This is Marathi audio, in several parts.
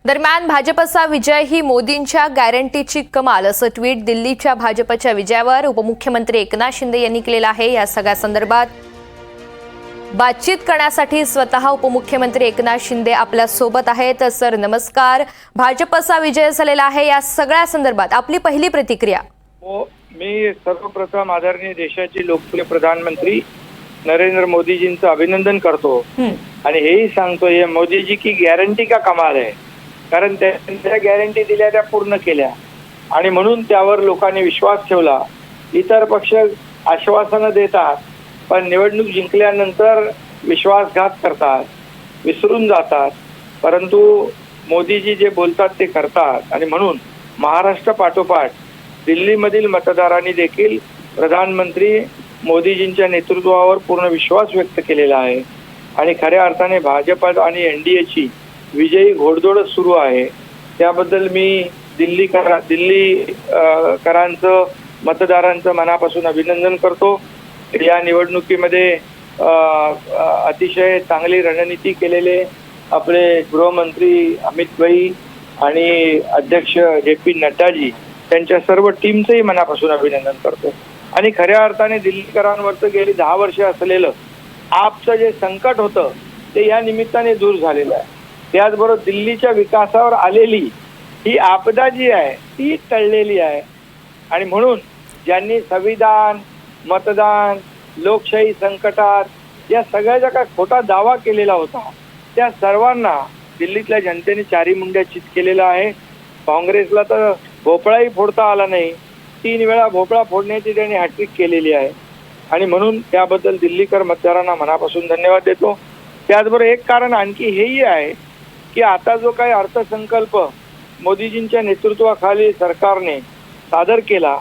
दरम्यान भाजपचा विजय ही मोदींच्या गॅरंटीची कमाल असं ट्विट दिल्लीच्या भाजपच्या विजयावर उपमुख्यमंत्री एकनाथ शिंदे यांनी केलेलं आहे। या सगळ्या संदर्भात बातचीत करण्यासाठी स्वतः उपमुख्यमंत्री एकनाथ शिंदे आपल्या सोबत आहेत। सर नमस्कार, भाजपचा विजय झालेला आहे, या सगळ्या संदर्भात आपली पहिली प्रतिक्रिया। मी सर्वप्रथम आदरणीय देशाचे लोकप्रिय प्रधानमंत्री नरेंद्र मोदीजींचं अभिनंदन करतो आणि हेही सांगतो ये मोदीजी की गॅरंटी का कमाल आहे, कारण त्यांच्या गॅरंटी दिल्या त्या पूर्ण केल्या आणि म्हणून त्यावर लोकांनी विश्वास ठेवला। इतर पक्ष आश्वासनं देतात पण निवडणूक जिंकल्यानंतर विश्वासघात करतात, विसरून जातात, परंतु मोदीजी जे बोलतात ते करतात आणि म्हणून महाराष्ट्र पाठोपाठ दिल्लीमधील मतदारांनी देखील प्रधानमंत्री मोदीजींच्या नेतृत्वावर पूर्ण विश्वास व्यक्त केलेला आहे आणि खऱ्या अर्थाने भाजप आणि एनडीएची विजयी घोडदौड सुरू आहे। त्याबद्दल मी दिल्लीकरांचं मतदारांचं मनापासून अभिनंदन करतो। या निवडणुकीमध्ये अतिशय चांगली रणनीती केलेले आपले गृहमंत्री अमित भाई आणि अध्यक्ष जे.पी. नड्डाजी त्यांच्या सर्व टीमचंही मनापासून अभिनंदन करतो आणि खऱ्या अर्थाने दिल्लीकरांवरचं गेली 10 वर्ष असलेलं आपचं जे संकट होतं ते या निमित्ताने दूर झालेलं आहे। त्याचबरोबर दिल्लीच्या विकासावर आलेली ही आपदा जी आहे ती टळलेली आहे आणि म्हणून ज्यांनी संविधान, मतदान, लोकशाही संकटात या सगळ्याचा काय खोटा दावा केलेला होता त्या सर्वांना दिल्लीतल्या जनतेने चारी मुंड्या चित केलेला आहे। काँग्रेसला तर भोपळाही फोडता आला नाही, 3 वेळा भोपळा फोडण्याची त्यांनी हॅट्रिक केलेली आहे आणि म्हणून त्याबद्दल दिल्लीकर मतदारांना मनापासून धन्यवाद देतो। त्याचबरोबर एक कारण आणखी हेही आहे की आता जो काही अर्थसंकल्प मोदीजींच्या नेतृत्वाखाली सरकारने सादर केला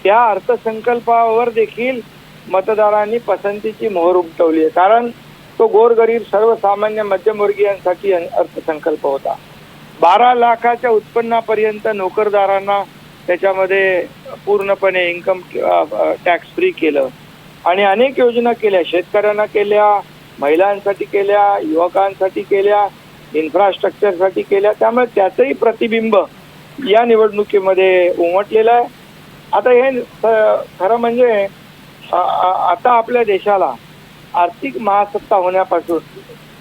त्या अर्थसंकल्पावर देखील मतदारांनी पसंतीची मोहर उमटवली आहे, कारण तो गोरगरीब सर्वसामान्य मध्यमवर्गीयांसाठी अर्थसंकल्प होता। 12 लाखाच्या उत्पन्नापर्यंत नोकरदारांना त्याच्यामध्ये पूर्णपणे इन्कम टॅक्स फ्री केलं आणि अनेक योजना केल्या, शेतकऱ्यांना केल्या, महिलांसाठी केल्या, युवकांसाठी केल्या, इन्फ्रास्ट्रक्चरसाठी केल्या। त्यामुळे त्याचंही प्रतिबिंब या निवडणुकीमध्ये उमटलेलं आहे। आता हे खरं म्हणजे आता आपल्या देशाला आर्थिक महासत्ता होण्यापासून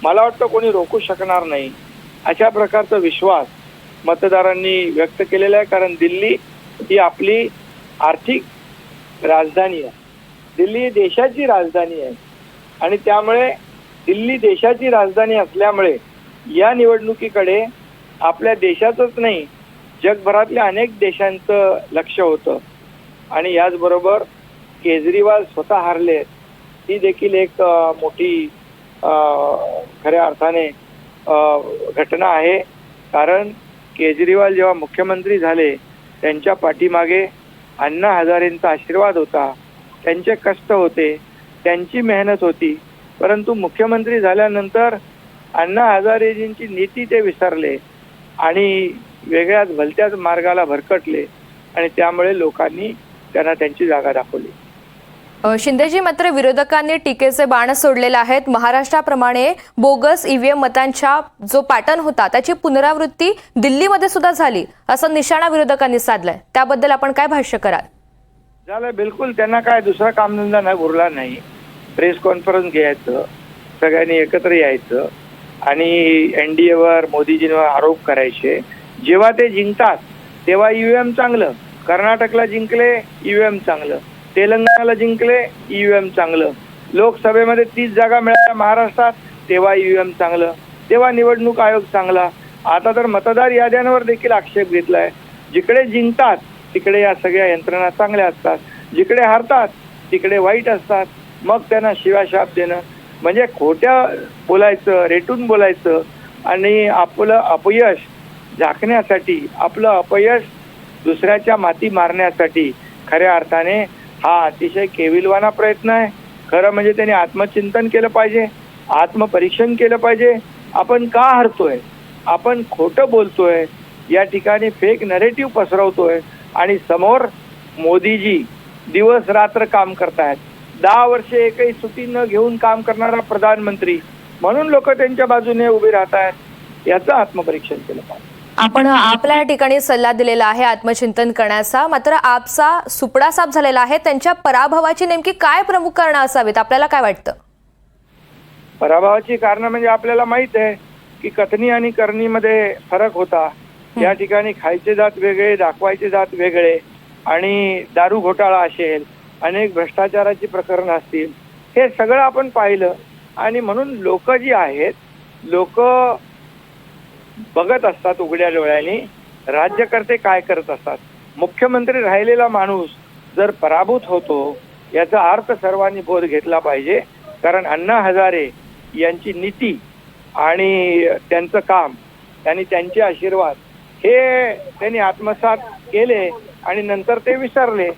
मला वाटतं कोणी रोखू शकणार नाही अशा प्रकारचा विश्वास मतदारांनी व्यक्त केलेला आहे, कारण दिल्ली ही आपली आर्थिक राजधानी आहे, दिल्ली देशाची राजधानी आहे आणि त्यामुळे दिल्ली देशाची राजधानी असल्यामुळे या निवडणुकीकडे आपल्या देशाचंच नाही जगभरातल्या अनेक देशांचं लक्ष होतं आणि याचबरोबर केजरीवाल स्वतः हारले ही देखील एक मोठी खऱ्या अर्थाने घटना आहे, कारण केजरीवाल जेव्हा मुख्यमंत्री झाले त्यांच्या पाठीमागे अण्णा हजारेंचा आशीर्वाद होता, त्यांचे कष्ट होते, त्यांची मेहनत होती, परंतु मुख्यमंत्री झाल्यानंतर अण्णा हजारेजींची नीती ते विसरले आणि वेगळ्याच भलत्याच मार्गाला भरकटले आणि त्यामुळे लोकांनी त्यांना त्यांची जागा दाखवली। शिंदेजी, मात्र विरोधकांनी टीकेचे बाण सोडलेले आहेत। महाराष्ट्राप्रमाणे बोगस ईव्हीएम मतांचा जो पॅटर्न होता त्याची पुनरावृत्ती दिल्लीमध्ये सुद्धा झाली असा निशाणा विरोधकांनी साधलाय, त्याबद्दल आपण काय भाष्य कराल? झालं, बिलकुल त्यांना काय दुसरा कामधंदा नाही उरला नाही, प्रेस कॉन्फरन्स घ्यायचं, सगळ्यांनी एकत्र यायचं आणि एनडीएवर मोदीजींवर आरोप करायचे। जेव्हा ते जिंकतात तेव्हा ईव्हीएम चांगलं, कर्नाटकला जिंकले ईव्हीएम चांगलं, तेलंगणाला जिंकले ईव्हीएम चांगलं, लोकसभेमध्ये 30 जागा मिळाल्या महाराष्ट्रात तेव्हा ईव्हीएम चांगलं, तेव्हा निवडणूक आयोग चांगला। आता तर मतदार याद्यांवर देखील आक्षेप घेतलाय। जिकडे जिंकतात तिकडे या सगळ्या यंत्रणा चांगल्या असतात, जिकडे हारतात तिकडे वाईट असतात, मग त्यांना शिवाशाप देणं म्हणजे खोट्या बोलायचं, रेटून बोलायचं आणि आपलं अपयश झाकण्यासाठी, आपलं अपयश दुसऱ्याच्या माती मारण्यासाठी खऱ्या अर्थाने हा अतिशय केविलवाना प्रयत्न आहे। खरं म्हणजे त्यांनी आत्मचिंतन केलं पाहिजे, आत्मपरीक्षण केलं पाहिजे, आपण का हरतोय, आपण खोटं बोलतोय, या ठिकाणी फेक नरेटिव्ह पसरवतोय आणि समोर मोदीजी दिवस रात्र काम करतायत, 10 वर्षे एकही सुट्टी न घेऊन काम करणारा प्रधानमंत्री, म्हणून लोक त्यांच्या बाजूने उभे राहत आहेत। याचं आत्मपरीक्षण केलं पाहिजे. आपण आपल्या या ठिकाणी सल्ला दिलेला आहे आत्मचिंतन करण्याचा, मात्र आपचा सुपडा साफ झालेला आहे. त्यांच्या पराभवाची नेमकी काय प्रमुख कारणं असावीत, आपल्याला काय वाटतं? पराभवाची कारणं म्हणजे आपल्याला माहित आहे की कथनी आणि करणीमध्ये फरक होता. या ठिकाणी खायचे जात वेगळे, दाखवायचे जात वेगळे, आणि दारू घोटाळा असेल, अनेक भ्रष्टाचाराची प्रकरणं असतील, हे सगळं आपण पाहिलं. आणि म्हणून लोक जी आहेत, लोक बघत असतात उघड्या डोळ्यांनी राज्यकर्ते काय करत असतात. मुख्यमंत्री राहिलेला माणूस जर पराभूत होतो याचा अर्थ सर्वांनी बोध घेतला पाहिजे. कारण अण्णा हजारे यांची नीती आणि त्यांचं काम आणि त्यांचे आशीर्वाद हे त्यांनी आत्मसात केले आणि नंतर ते विसरले.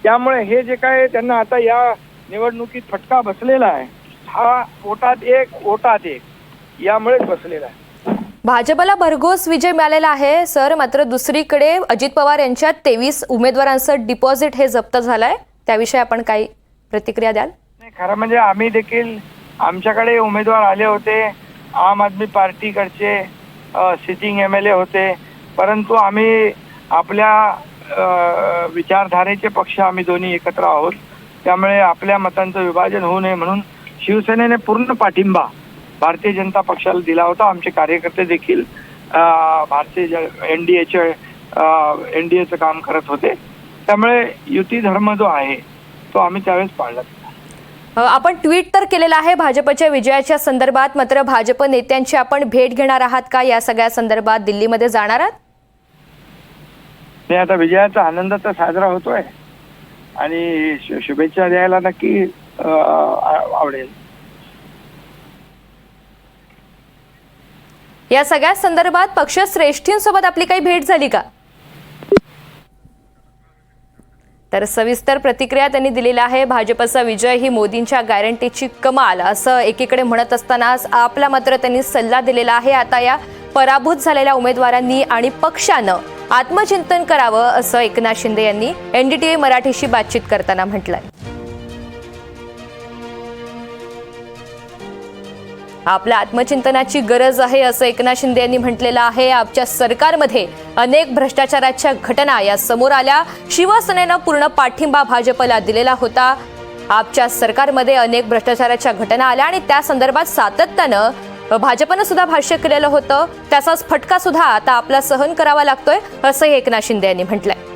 त्यामुळे हे जे काय त्यांना आता या निवडणुकीत फटका बसलेला आहे, हा पोटात एक ओटात एक यामुळेच बसलेला आहे. भाजपला भरघोस विजय मिळालेला आहे सर, मात्र दुसरीकडे अजित पवार यांच्या 23 उमेदवारांचं डिपॉझिट हे जप्त झालंय. त्याविषयी आपण काही प्रतिक्रिया द्याल? नाही, खरं म्हणजे आम्ही देखील, आमच्याकडे उमेदवार आले होते, आम आदमी पार्टीकडचे सिटिंग MLA होते, परंतु आम्ही आपल्या विचारधारेचे पक्ष आम्ही दोन्ही एकत्र आहोत. त्यामुळे आपल्या मतांचं विभाजन होऊ नये म्हणून शिवसेनेने पूर्ण पाठिंबा भारतीय जनता पक्षाला दिला होता. आमचे कार्यकर्ते देखील एनडीएचं काम करत होते. त्यामुळे युती धर्म जो आहे तो आम्ही त्यावेळेस पाळला. आपण ट्विट तर केलेलं आहे भाजपच्या विजयाच्या संदर्भात, मात्र भाजप नेत्यांची आपण भेट घेणार आहात का? या सगळ्या संदर्भात दिल्लीमध्ये जाणार आहात? नाही, आता विजयाचा आनंद तर साजरा होतोय आणि शुभेच्छा द्यायला नक्की आवडेल. या सगळ्या संदर्भात पक्षश्रेष्ठींसोबत आपली काही भेट झाली का? तर सविस्तर प्रतिक्रिया त्यांनी दिलेल्या आहे. भाजपचा विजय ही मोदींच्या गॅरंटीची कमाल असं एकीकडे म्हणत असतानाच आपला मात्र त्यांनी सल्ला दिलेला आहे. आता या पराभूत झालेल्या उमेदवारांनी आणि पक्षानं आत्मचिंतन करावं असं एकनाथ शिंदे यांनी NDTV मराठीशी बातचीत करताना म्हटलंय. आपल्या आत्मचिंतनाची गरज आहे असं एकनाथ शिंदे यांनी म्हटलेलं आहे. आपच्या सरकारमध्ये अनेक भ्रष्टाचाराच्या घटना या समोर आल्या. शिवसेनेनं पूर्ण पाठिंबा भाजपला दिलेला होता. आपच्या सरकारमध्ये अनेक भ्रष्टाचाराच्या घटना आल्या आणि त्या संदर्भात सातत्यानं भाजपनं सुद्धा भाष्य केलेलं होतं. त्याचाच फटका सुद्धा आता आपला सहन करावा लागतोय असंही एकनाथ शिंदे यांनी म्हटलंय.